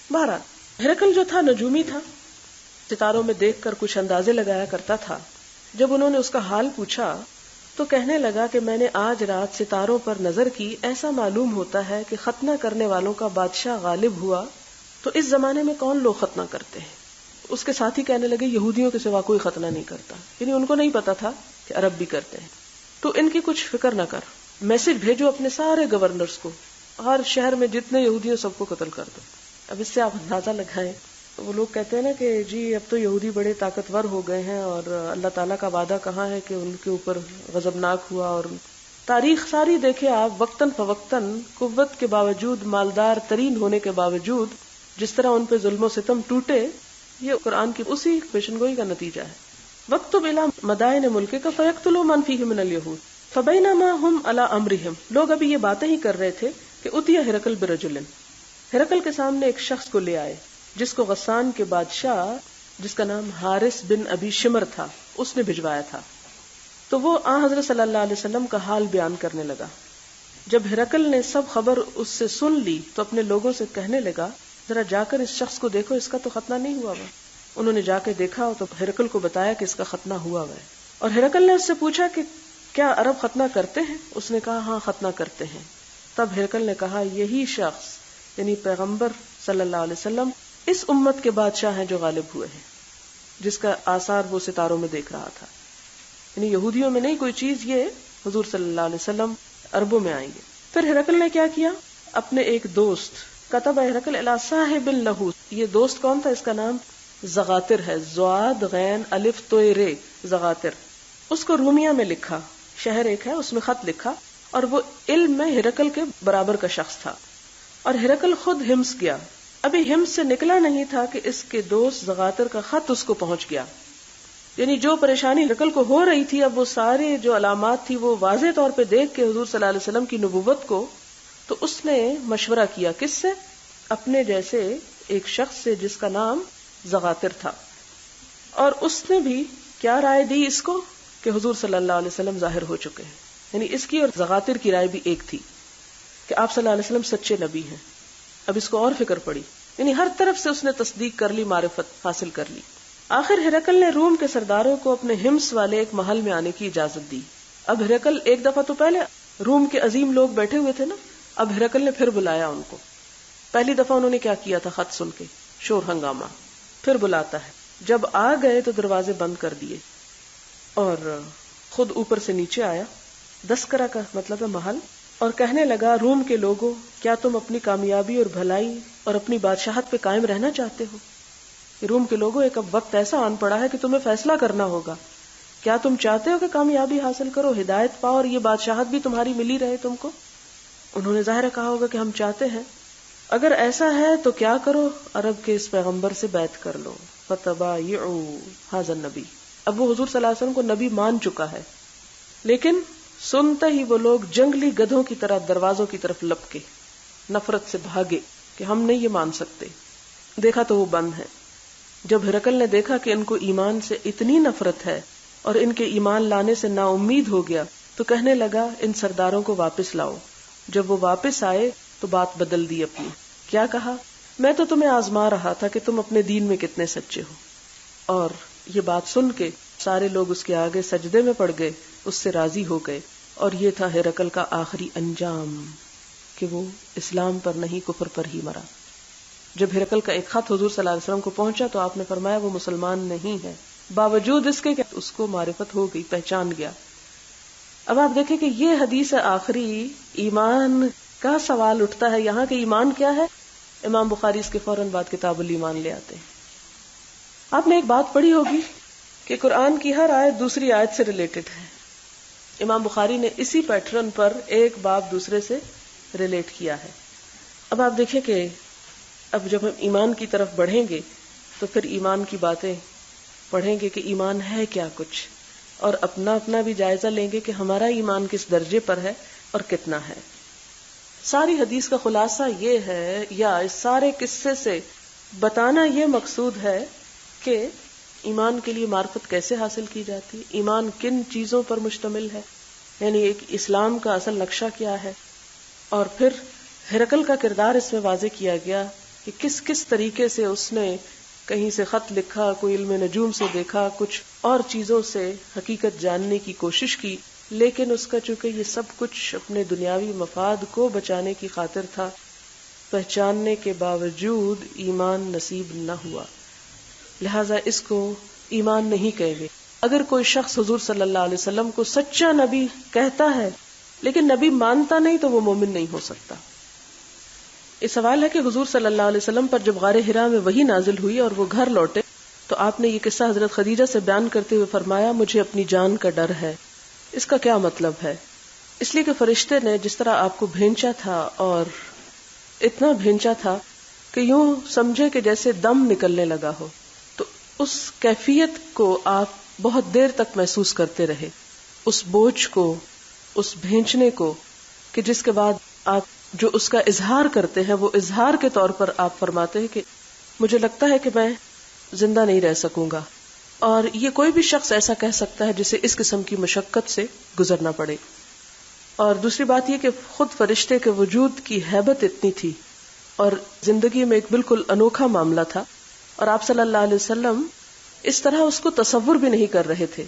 بہرحال ہرقل جو تھا نجومی تھا، ستاروں میں دیکھ کر کچھ اندازے لگایا کرتا تھا. جب انہوں نے اس کا حال پوچھا تو کہنے لگا کہ میں نے آج رات ستاروں پر نظر کی، ایسا معلوم ہوتا ہے کہ ختنہ کرنے والوں کا بادشاہ غالب ہوا. تو اس زمانے میں کون لوگ ختنہ کرتے ہیں؟ اس کے ساتھی کہنے لگے یہودیوں کے سوا کوئی ختنہ نہیں کرتا، یعنی ان کو نہیں پتا تھا کہ عرب بھی کرتے ہیں. تو ان کی کچھ فکر نہ کر، میسج بھیجو اپنے سارے گورنرز کو، ہر شہر میں جتنے یہودی ہیں سب کو قتل کر دو. اب اس سے آپ اندازہ لگائیں، وہ لوگ کہتے ہیں نا کہ جی اب تو یہودی بڑے طاقتور ہو گئے ہیں اور اللہ تعالیٰ کا وعدہ کہاں ہے کہ ان کے اوپر غضبناک ہوا. اور تاریخ ساری دیکھیں آپ، وقتاً فوقتاً قوت کے باوجود، مالدار ترین ہونے کے باوجود جس طرح ان پہ ظلم و ستم ٹوٹے، یہ قرآن کی اسی پیشن گوئی کا نتیجہ ہے. وَاكْتُبْ إِلَىٰ مَدَائِنِ مُلْكِكَ فَيَقْتُلُوا مَنْ فِيهِ مِنَ الْيَهُودِ فَبَيْنَمَا هُمْ عَلَىٰ أَمْرِهِمْ. لوگ ابھی یہ باتیں ہی کر رہے تھے کہ اُتِیَ ہرقل بِرَجُلٍ، ہرقل کے سامنے ایک شخص کو لے آئے جس کو غسان کے بادشاہ، جس کا نام حارث بن ابی شمر تھا، اس نے بھجوایا تھا. تو وہ حضرت صلی اللہ علیہ وسلم کا حال بیان کرنے لگا. جب ہرقل نے سب خبر اس سے سن لی تو اپنے لوگوں سے کہنے لگا ذرا جا کر اس شخص کو دیکھو، اس کا تو ختنہ نہیں ہوا ہوا. انہوں نے جا کے دیکھا تو ہرقل کو بتایا کہ اس کا ختنہ ہوا ہوا ہے. اور ہرقل نے اس سے پوچھا کہ کیا عرب ختنہ کرتے ہیں؟ اس نے کہا ہاں ختنہ کرتے ہیں. تب ہرقل نے کہا یہی شخص یعنی پیغمبر صلی اللہ علیہ وسلم اس امت کے بادشاہ ہیں جو غالب ہوئے ہیں، جس کا آثار وہ ستاروں میں دیکھ رہا تھا. یعنی یہودیوں میں نہیں کوئی چیز، یہ حضور صلی اللہ علیہ وسلم عربوں میں آئیں گے. پھر ہرقل نے کیا کیا، اپنے ایک دوست کتب ہرقل الی صاحب لہ، یہ دوست کون تھا؟ اس کا نام زغاتر ہے، ضاد غین الف تو رے، زغاتر. اس کو رومیہ میں لکھا، شہر ایک ہے اس میں خط لکھا، اور وہ علم میں ہرقل کے برابر کا شخص تھا. اور ہرقل خود ہمس گیا، ابھی ہمس سے نکلا نہیں تھا کہ اس کے دوست زغاتر کا خط اس کو پہنچ گیا. یعنی جو پریشانی ہرقل کو ہو رہی تھی، اب وہ سارے جو علامات تھی وہ واضح طور پہ دیکھ کے حضور صلی اللہ علیہ وسلم کی نبوت کو، تو اس نے مشورہ کیا کس سے؟ اپنے جیسے ایک شخص سے جس کا نام زغاتر تھا. اور اس نے بھی کیا رائے دی اس کو کہ حضور صلی اللہ علیہ وسلم ظاہر ہو چکے ہیں. یعنی اس کی اور زغاتر کی رائے بھی ایک تھی کہ آپ صلی اللہ علیہ وسلم سچے نبی ہیں. اب اس کو اور فکر پڑی، یعنی ہر طرف سے اس نے تصدیق کر لی، معرفت حاصل کر لی. آخر ہرقل نے روم کے سرداروں کو اپنے ہمس والے ایک محل میں آنے کی اجازت دی. اب ہرقل ایک دفعہ تو پہلے روم کے عظیم لوگ بیٹھے ہوئے تھے نا، اب ہرقل نے پھر بلایا ان کو. پہلی دفعہ انہوں نے کیا کیا تھا، خط سن کے شور ہنگامہ، پھر بلاتا ہے. جب آ گئے تو دروازے بند کر دیے اور خود اوپر سے نیچے آیا، دسکرہ کا مطلب ہے محل، اور کہنے لگا روم کے لوگوں، کیا تم اپنی کامیابی اور بھلائی اور اپنی بادشاہت پہ قائم رہنا چاہتے ہو؟ روم کے لوگوں، ایک اب وقت ایسا آن پڑا ہے کہ تمہیں فیصلہ کرنا ہوگا. کیا تم چاہتے ہو کہ کامیابی حاصل کرو، ہدایت پاؤ اور یہ بادشاہت بھی تمہاری ملی رہے تم کو؟ انہوں نے ظاہر کہا ہوگا کہ ہم چاہتے ہیں. اگر ایسا ہے تو کیا کرو، عرب کے اس پیغمبر سے بیعت کر لو. فتبایعوا ھذا النبی. اب وہ حضور صلی اللہ علیہ وسلم کو نبی مان چکا ہے، لیکن سنتے ہی وہ لوگ جنگلی گدھوں کی طرح دروازوں کی طرف لپکے، نفرت سے بھاگے کہ ہم نہیں یہ مان سکتے. دیکھا تو وہ بند ہے. جب ہرقل نے دیکھا کہ ان کو ایمان سے اتنی نفرت ہے اور ان کے ایمان لانے سے نا امید ہو گیا، تو کہنے لگا ان سرداروں کو واپس لاؤ. جب وہ واپس آئے تو بات بدل دی اپنی. کیا کہا؟ میں تو تمہیں آزما رہا تھا کہ تم اپنے دین میں کتنے سچے ہو. اور یہ بات سن کے سارے لوگ اس کے آگے سجدے میں پڑ گئے، اس سے راضی ہو گئے. اور یہ تھا ہرقل کا آخری انجام کہ وہ اسلام پر نہیں کفر پر ہی مرا. جب ہرقل کا ایک خط حضور صلی اللہ علیہ وسلم کو پہنچا تو آپ نے فرمایا وہ مسلمان نہیں ہے، باوجود اس کے کہ اس کو معرفت ہو گئی، پہچان گیا. اب آپ دیکھیں کہ یہ حدیث آخری ایمان کا سوال اٹھتا ہے یہاں کہ ایمان کیا ہے. امام بخاری اس کے فوراً بعد کتاب الایمان لے آتے ہیں. آپ نے ایک بات پڑھی ہوگی کہ قرآن کی ہر آیت دوسری آیت سے ریلیٹڈ ہے. امام بخاری نے اسی پیٹرن پر ایک باب دوسرے سے ریلیٹ کیا ہے. اب آپ دیکھیں کہ اب جب ہم ایمان کی طرف بڑھیں گے تو پھر ایمان کی باتیں پڑھیں گے کہ ایمان ہے کیا کچھ، اور اپنا بھی جائزہ لیں گے کہ ہمارا ایمان کس درجے پر ہے اور کتنا ہے. ساری حدیث کا خلاصہ یہ ہے، یا اس سارے قصے سے بتانا یہ مقصود ہے کہ ایمان کے لیے معرفت کیسے حاصل کی جاتی، ایمان کن چیزوں پر مشتمل ہے، یعنی ایک اسلام کا اصل نقشہ کیا ہے. اور پھر ہرقل کا کردار اس میں واضح کیا گیا کہ کس کس طریقے سے اس نے کہیں سے خط لکھا، کوئی علم نجوم سے دیکھا، کچھ اور چیزوں سے حقیقت جاننے کی کوشش کی، لیکن اس کا چونکہ یہ سب کچھ اپنے دنیاوی مفاد کو بچانے کی خاطر تھا، پہچاننے کے باوجود ایمان نصیب نہ ہوا، لہذا اس کو ایمان نہیں کہیں گے۔ اگر کوئی شخص حضور صلی اللہ علیہ وسلم کو سچا نبی کہتا ہے لیکن نبی مانتا نہیں تو وہ مومن نہیں ہو سکتا۔ یہ سوال ہے کہ حضور صلی اللہ علیہ وسلم پر جب غار حرا میں وحی نازل ہوئی اور وہ گھر لوٹے تو آپ نے یہ قصہ حضرت خدیجہ سے بیان کرتے ہوئے فرمایا، مجھے اپنی جان کا ڈر ہے۔ اس کا کیا مطلب ہے؟ اس لیے کہ فرشتے نے جس طرح آپ کو بھینچا تھا، اور اتنا بھینچا تھا کہ یوں سمجھے کہ جیسے دم نکلنے لگا ہو، تو اس کیفیت کو آپ بہت دیر تک محسوس کرتے رہے، اس بوجھ کو، اس بھینچنے کو، کہ جس کے بعد آپ جو اس کا اظہار کرتے ہیں وہ اظہار کے طور پر آپ فرماتے ہیں کہ مجھے لگتا ہے کہ میں زندہ نہیں رہ سکوں گا۔ اور یہ کوئی بھی شخص ایسا کہہ سکتا ہے جسے اس قسم کی مشقت سے گزرنا پڑے۔ اور دوسری بات یہ کہ خود فرشتے کے وجود کی ہیبت اتنی تھی اور زندگی میں ایک بالکل انوکھا معاملہ تھا، اور آپ صلی اللہ علیہ وسلم اس طرح اس کو تصور بھی نہیں کر رہے تھے،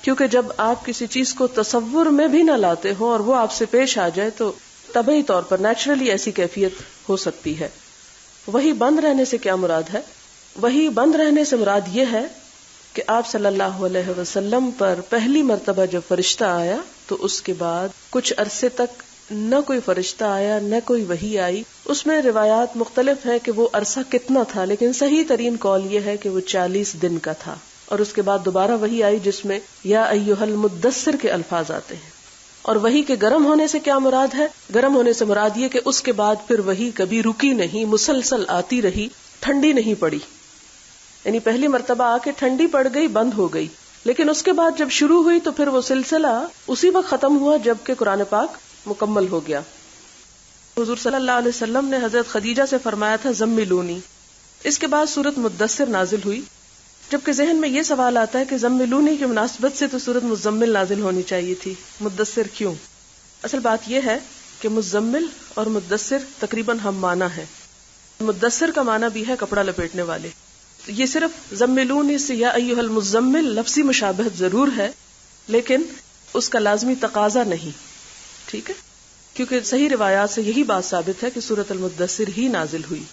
کیونکہ جب آپ کسی چیز کو تصور میں بھی نہ لاتے ہو اور وہ آپ سے پیش آ جائے تو طبعی طور پر نیچرلی ایسی کیفیت ہو سکتی ہے۔ وہی بند رہنے سے کیا مراد ہے؟ وہی بند رہنے سے مراد یہ ہے کہ آپ صلی اللہ علیہ وسلم پر پہلی مرتبہ جب فرشتہ آیا تو اس کے بعد کچھ عرصے تک نہ کوئی فرشتہ آیا نہ کوئی وحی آئی۔ اس میں روایات مختلف ہیں کہ وہ عرصہ کتنا تھا، لیکن صحیح ترین قول یہ ہے کہ وہ 40 دن کا تھا، اور اس کے بعد دوبارہ وحی آئی جس میں یا ایھا المدثر کے الفاظ آتے ہیں۔ اور وحی کے گرم ہونے سے کیا مراد ہے؟ گرم ہونے سے مراد یہ کہ اس کے بعد پھر وحی کبھی رکی نہیں، مسلسل آتی رہی، ٹھنڈی نہیں پڑی، یعنی پہلی مرتبہ آ کے ٹھنڈی پڑ گئی، بند ہو گئی، لیکن اس کے بعد جب شروع ہوئی تو پھر وہ سلسلہ اسی وقت ختم ہوا جبکہ قرآن پاک مکمل ہو گیا۔ حضور صلی اللہ علیہ وسلم نے حضرت خدیجہ سے فرمایا تھا زملونی۔ اس کے بعد سورت مدثر نازل ہوئی، جبکہ ذہن میں یہ سوال آتا ہے کہ زملونی کی مناسبت سے تو سورت مزمل نازل ہونی چاہیے تھی، مدثر کیوں؟ اصل بات یہ ہے کہ مزمل اور مدثر تقریباً ہم معنی ہیں۔ مدثر کا معنی بھی ہے کپڑا لپیٹنے والے، یہ صرف زملونی سے یا ایھا المزمل لفظی مشابہت ضرور ہے لیکن اس کا لازمی تقاضا نہیں، ٹھیک ہے، کیونکہ صحیح روایات سے یہی بات ثابت ہے کہ سورۃ المدثر ہی نازل ہوئی۔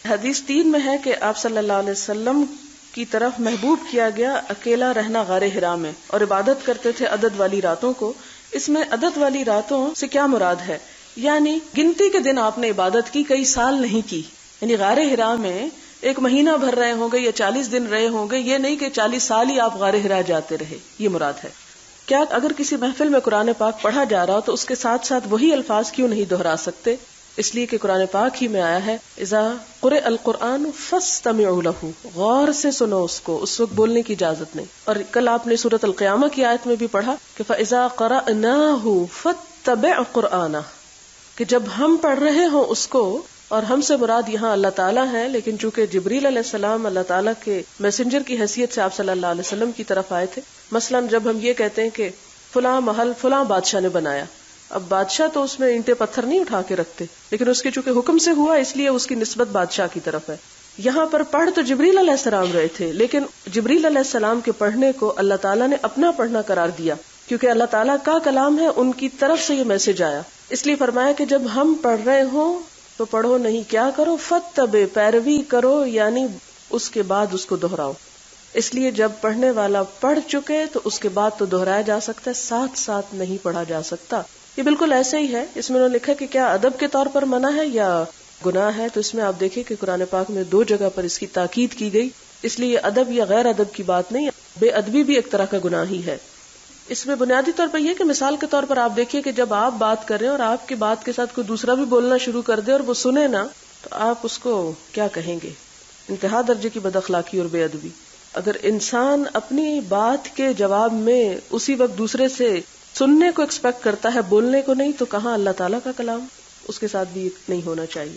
حدیث 3 میں ہے کہ آپ صلی اللہ علیہ وسلم کی طرف محبوب کیا گیا اکیلا رہنا غار حرا میں، اور عبادت کرتے تھے عدد والی راتوں کو۔ اس میں عدد والی راتوں سے کیا مراد ہے؟ یعنی گنتی کے دن آپ نے عبادت کی، کئی سال نہیں کی، یعنی غار حرا میں 1 مہینہ بھر رہے ہوں گے یا 40 دن رہے ہوں گے، یہ نہیں کہ 40 سال ہی آپ غار حرا جاتے رہے، یہ مراد ہے۔ کیا اگر کسی محفل میں قرآن پاک پڑھا جا رہا ہو تو اس کے ساتھ ساتھ وہی الفاظ کیوں نہیں دہرا سکتے؟ اس لیے کہ قرآن پاک ہی میں آیا ہے اذا قرئ القرآن فاستمعوا له، غور سے سنو اس کو، اس وقت بولنے کی اجازت نہیں۔ اور کل آپ نے سورۃ القیامہ کی آیت میں بھی پڑھا کہ فاذا قرأناه فاتبع قرآنہ، کہ جب ہم پڑھ رہے ہوں اس کو، اور ہم سے مراد یہاں اللہ تعالیٰ ہیں، لیکن چونکہ جبریل علیہ السلام اللہ تعالیٰ کے میسنجر کی حیثیت سے آپ صلی اللہ علیہ وسلم کی طرف آئے تھے۔ مثلا جب ہم یہ کہتے ہیں کہ فلاں محل فلاں بادشاہ نے بنایا، اب بادشاہ تو اس میں اینٹیں پتھر نہیں اٹھا کے رکھتے، لیکن اس کے چونکہ حکم سے ہوا اس لیے اس کی نسبت بادشاہ کی طرف ہے۔ یہاں پر پڑھ تو جبریل علیہ السلام رہے تھے، لیکن جبریل علیہ السلام کے پڑھنے کو اللہ تعالیٰ نے اپنا پڑھنا قرار دیا، کیونکہ اللہ تعالیٰ کا کلام ہے، ان کی طرف سے یہ میسج آیا، اس لیے فرمایا کہ جب ہم پڑھ رہے ہوں تو پڑھو نہیں، کیا کرو؟ فتبع، پیروی کرو، یعنی اس کے بعد اس کو دہراؤ۔ اس لیے جب پڑھنے والا پڑھ چکے تو اس کے بعد تو دہرایا جا سکتا ہے، ساتھ ساتھ نہیں پڑھا جا سکتا۔ یہ بالکل ایسے ہی ہے، اس میں انہوں نے لکھا کہ کیا ادب کے طور پر منع ہے یا گناہ ہے، تو اس میں آپ دیکھیں کہ قرآن پاک میں 2 جگہ پر اس کی تاکید کی گئی، اس لیے یہ ادب یا غیر ادب کی بات نہیں، بے ادبی بھی ایک طرح کا گناہ ہی ہے۔ اس میں بنیادی طور پر یہ کہ مثال کے طور پر آپ دیکھیے کہ جب آپ بات کر رہے ہیں اور آپ کی بات کے ساتھ کوئی دوسرا بھی بولنا شروع کر دے اور وہ سنے نا، تو آپ اس کو کیا کہیں گے؟ انتہا درجے کی بد اخلاقی اور بے ادبی۔ اگر انسان اپنی بات کے جواب میں اسی وقت دوسرے سے سننے کو ایکسپیکٹ کرتا ہے، بولنے کو نہیں، تو کہاں اللہ تعالیٰ کا کلام؟ اس کے ساتھ بھی نہیں ہونا چاہیے۔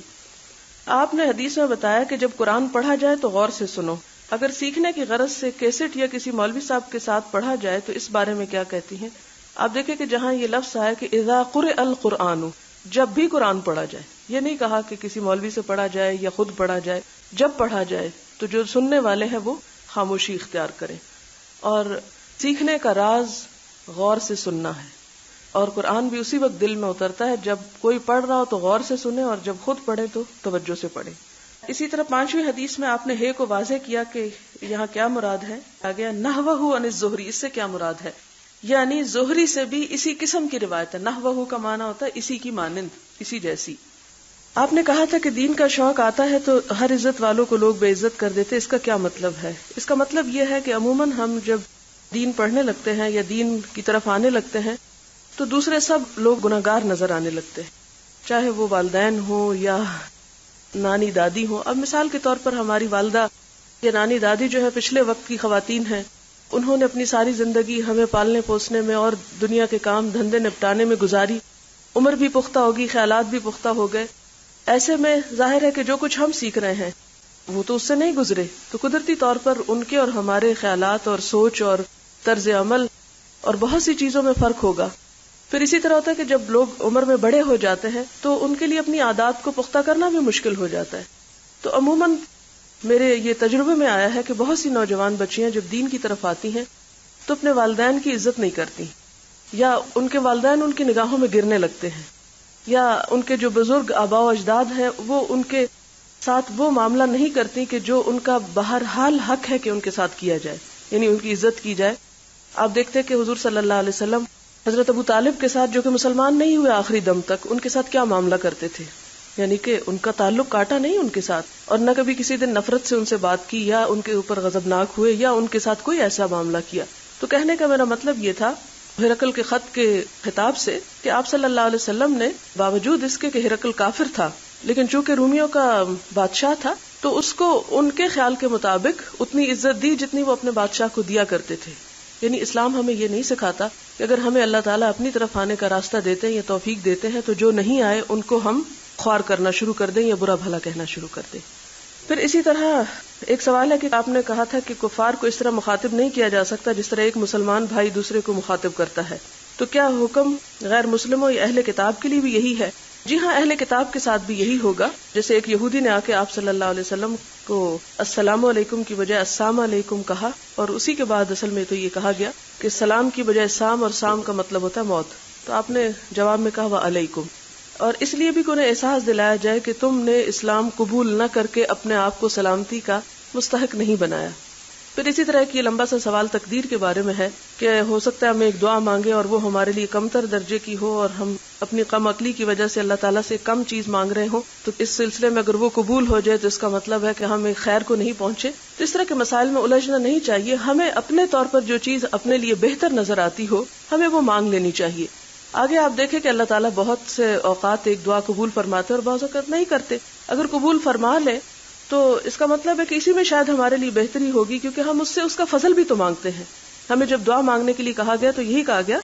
آپ نے حدیث میں بتایا کہ جب قرآن پڑھا جائے تو غور سے سنو۔ اگر سیکھنے کی غرض سے کیسٹ یا کسی مولوی صاحب کے ساتھ پڑھا جائے تو اس بارے میں کیا کہتی ہیں؟ آپ دیکھیں کہ جہاں یہ لفظ آیا کہ اذا قرئ القرآن، جب بھی قرآن پڑھا جائے، یہ نہیں کہا کہ کسی مولوی سے پڑھا جائے یا خود پڑھا جائے. جب پڑھا جائے تو جو سننے والے ہیں وہ خاموشی اختیار کریں. اور سیکھنے کا راز غور سے سننا ہے. اور قرآن بھی اسی وقت دل میں اترتا ہے جب کوئی پڑھ رہا ہو تو غور سے سنے، اور جب خود پڑھے تو توجہ سے پڑھے. اسی طرح 5ویں حدیث میں آپ نے ہے کو واضح کیا کہ یہاں کیا مراد ہے. آگیا نحوہ عن الزہری، اس سے کیا مراد ہے؟ یعنی زہری سے بھی اسی قسم کی روایت ہے. نحوہ کا معنی ہوتا ہے اسی کی مانند، اسی جیسی. آپ نے کہا تھا کہ دین کا شوق آتا ہے تو ہر عزت والوں کو لوگ بے عزت کر دیتے. اس کا کیا مطلب ہے؟ اس کا مطلب یہ ہے کہ عموماً ہم جب دین پڑھنے لگتے ہیں یا دین کی طرف آنے لگتے ہیں تو دوسرے سب لوگ گناہگار نظر آنے لگتے ہیں، چاہے وہ والدین ہوں یا نانی دادی ہوں. اب مثال کے طور پر ہماری والدہ یا نانی دادی جو ہے پچھلے وقت کی خواتین ہیں، انہوں نے اپنی ساری زندگی ہمیں پالنے پوسنے میں اور دنیا کے کام دھندے نپٹانے میں گزاری. عمر بھی پختہ ہوگی، خیالات بھی پختہ ہو گئے. ایسے میں ظاہر ہے کہ جو کچھ ہم سیکھ رہے ہیں وہ تو اس سے نہیں گزرے، تو قدرتی طور پر ان کے اور ہمارے خیالات اور سوچ اور طرز عمل اور بہت سی چیزوں میں فرق ہوگا. پھر اسی طرح ہوتا ہے کہ جب لوگ عمر میں بڑے ہو جاتے ہیں تو ان کے لیے اپنی عادات کو پختہ کرنا بھی مشکل ہو جاتا ہے. تو عموماً میرے یہ تجربے میں آیا ہے کہ بہت سی نوجوان بچیاں جب دین کی طرف آتی ہیں تو اپنے والدین کی عزت نہیں کرتی، یا ان کے والدین ان کی نگاہوں میں گرنے لگتے ہیں، یا ان کے جو بزرگ آباء و اجداد ہیں وہ ان کے ساتھ وہ معاملہ نہیں کرتی کہ جو ان کا بہرحال حق ہے کہ ان کے ساتھ کیا جائے، یعنی ان کی عزت کی جائے. آپ دیکھتے ہیں کہ حضور صلی اللہ علیہ وسلم حضرت ابو طالب کے ساتھ، جو کہ مسلمان نہیں ہوئے آخری دم تک، ان کے ساتھ کیا معاملہ کرتے تھے. یعنی کہ ان کا تعلق کاٹا نہیں ان کے ساتھ، اور نہ کبھی کسی دن نفرت سے ان سے بات کی یا ان کے اوپر غضبناک ہوئے یا ان کے ساتھ کوئی ایسا معاملہ کیا. تو کہنے کا میرا مطلب یہ تھا ہرقل کے خط کے خطاب سے کہ آپ صلی اللہ علیہ وسلم نے باوجود اس کے کہ ہرقل کافر تھا لیکن چونکہ رومیوں کا بادشاہ تھا تو اس کو ان کے خیال کے مطابق اتنی عزت دی جتنی وہ اپنے بادشاہ کو دیا کرتے تھے. یعنی اسلام ہمیں یہ نہیں سکھاتا کہ اگر ہمیں اللہ تعالیٰ اپنی طرف آنے کا راستہ دیتے ہیں یا توفیق دیتے ہیں تو جو نہیں آئے ان کو ہم خوار کرنا شروع کر دیں یا برا بھلا کہنا شروع کر دیں. پھر اسی طرح ایک سوال ہے کہ آپ نے کہا تھا کہ کفار کو اس طرح مخاطب نہیں کیا جا سکتا جس طرح ایک مسلمان بھائی دوسرے کو مخاطب کرتا ہے، تو کیا حکم غیر مسلموں یا اہل کتاب کے لیے بھی یہی ہے؟ جی ہاں، اہل کتاب کے ساتھ بھی یہی ہوگا. جیسے ایک یہودی نے آ کے آپ صلی اللہ علیہ وسلم کو السلام علیکم کی بجائے السلام علیکم کہا، اور اسی کے بعد اصل میں تو یہ کہا گیا کہ سلام کی بجائے سام، اور سام کا مطلب ہوتا ہے موت. تو آپ نے جواب میں کہا وعلیکم، اور اس لیے بھی انہیں احساس دلایا جائے کہ تم نے اسلام قبول نہ کر کے اپنے آپ کو سلامتی کا مستحق نہیں بنایا. پھر اسی طرح کی لمبا سا سوال تقدیر کے بارے میں ہے کہ ہو سکتا ہے ہمیں ایک دعا مانگے اور وہ ہمارے لیے کمتر درجے کی ہو اور ہم اپنی کم عقلی کی وجہ سے اللہ تعالیٰ سے کم چیز مانگ رہے ہوں، تو اس سلسلے میں اگر وہ قبول ہو جائے تو اس کا مطلب ہے کہ ہم ایک خیر کو نہیں پہنچے. تو اس طرح کے مسائل میں الجھنا نہیں چاہیے. ہمیں اپنے طور پر جو چیز اپنے لیے بہتر نظر آتی ہو ہمیں وہ مانگ لینی چاہیے. آگے آپ دیکھیں کہ اللہ تعالیٰ بہت سے اوقات ایک دعا قبول فرماتے اور بعض اوقات نہیں کرتے. اگر قبول فرما لے تو اس کا مطلب ہے کہ اسی میں شاید ہمارے لیے بہتری ہوگی، کیونکہ ہم اس سے اس کا فضل بھی تو مانگتے ہیں. ہمیں جب دعا مانگنے کے لیے کہا گیا تو یہی کہا گیا